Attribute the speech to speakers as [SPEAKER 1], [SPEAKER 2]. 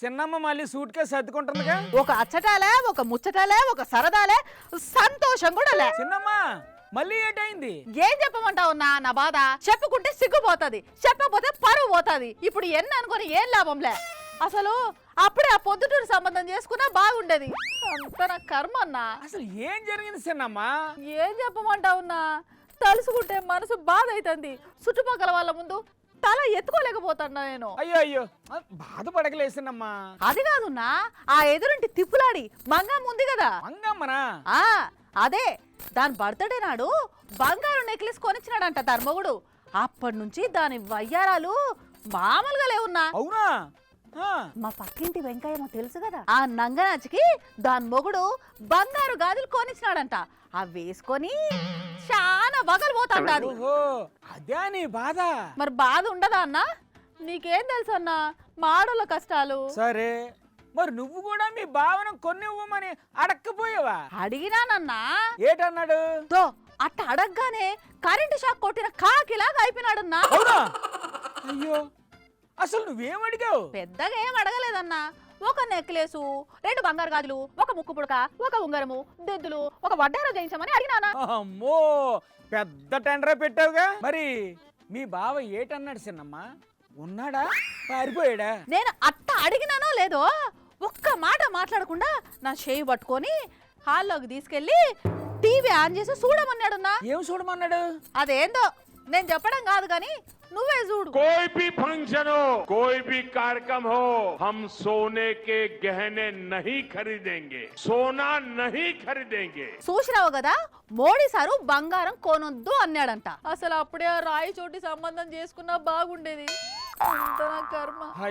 [SPEAKER 1] చిన్నమ్మ మళ్ళీ suit case సర్దుకుంటుందిగా.
[SPEAKER 2] ఒక అచ్చటాలే, ఒక ముచ్చటాలే, ఒక సరదాలే, సంతోషం కూడా లే.
[SPEAKER 1] చిన్నమ్మ మళ్ళీ ఏటైంది?
[SPEAKER 2] ఏం చెప్పమంటావు నా బాధ? చెప్పుకుంటే సిగ్గుపోతుంది, చెప్పకపోతే పరువు పోతుంది. ఇప్పుడు ఎన్ని అనుకుని ఏం లాభంలే. అసలు అప్పుడే ఆ పొద్దుటూరు సంబంధం చేసుకున్నా బాగుండేది. అంత నా కర్మ అన్నా.
[SPEAKER 1] అసలు ఏం జరిగింది చిన్నమ్మ?
[SPEAKER 2] ఏం చెప్పమంటావున్నా, తలుసుకుంటే మనసు బాధ అవుతుంది. చుట్టుపక్కల వాళ్ళ ముందు తల ఎత్తుకోలేకపోతున్నా నేను.
[SPEAKER 1] అయ్యో అయ్యో బాధపడకలేసినమ్మా.
[SPEAKER 2] అది కాదున్నా, ఆ ఎదురింటి తిప్పులాడి మంగమ్మ ఉంది కదా.
[SPEAKER 1] మంగమ్మనా?
[SPEAKER 2] అదే దాని బర్త్డే నాడు బంగారు నెక్లెస్ కొనిచ్చినాడంట ధర్మగుడు. అప్పటి నుంచి దాని వయ్యారాలు మామూలుగా లేవున్నా.
[SPEAKER 1] అవునా?
[SPEAKER 2] మా పక్కింటి వెంకయ్యమో తెలుసు కదా, ఆ నంగనాచికి దాని మొగుడు బంగారు గాజులు కొనిచ్చినాడంట. అవి వేసుకొని చాలా బగలు పోతాంటాది.
[SPEAKER 1] అదే నీ బాధ.
[SPEAKER 2] మరి బాధ ఉండదా అన్నా? నీకేం తెలుసు అన్నా మాడోళ్ళ కష్టాలు.
[SPEAKER 1] సరే, మరి నువ్వు కూడా మీ భావన కొన్ని ఇవ్వమని అడక్కపోయావా?
[SPEAKER 2] అడిగినానన్నా.
[SPEAKER 1] ఏటన్నాడు?
[SPEAKER 2] తో అట్ట అడగగానే కరెంటు షాక్ కొట్టిన కాకిలాగా అయిపోయినాడన్నా.
[SPEAKER 1] అవునా? అయ్యో, అసలు నువ్వేమడిగావు?
[SPEAKER 2] పెద్దగా ఏం అడగలేదన్నా. ఒక నెక్లెసు, 2 బంగారు గాజులు, ఒక ముక్కు పుడక, ఒక ఉంగరము, దెద్దులు, ఒక వడ్డార చేయించమని అడిగినానా.
[SPEAKER 1] అమ్మో, పెద్ద టెండర్ పెట్టావుగా. మరి మీ బావ ఏటన్నాడు చిన్నమ్మ? ఉన్నాడా, పారిపోయాడా?
[SPEAKER 2] నేను అట్ట అడిగినానో లేదో ఒక్క మాట మాట్లాడకుండా నా చేయి పట్టుకొని హాల్లోకి తీసుకెళ్లి టీవీ ఆన్ చేసి చూడమన్నాడున్నా.
[SPEAKER 1] ఏం చూడమన్నాడు?
[SPEAKER 2] అదేందో నేను చెప్పడం కాదు గాని నువ్వే చూడు.
[SPEAKER 3] कोई भी फंक्शन हो, कोई भी कार्यक्रम हो, हम सोने के गहने नहीं खरीदेंगे, सोना नहीं खरीदेंगे.
[SPEAKER 2] చూసినావు కదా, మోడీ సారు బంగారం కొనొద్దు అన్నాడంట. అసలు అప్పుడే ఆ రాయి చోటి సంబంధం చేసుకున్నా బాగుండేది. అంత నా కర్మ.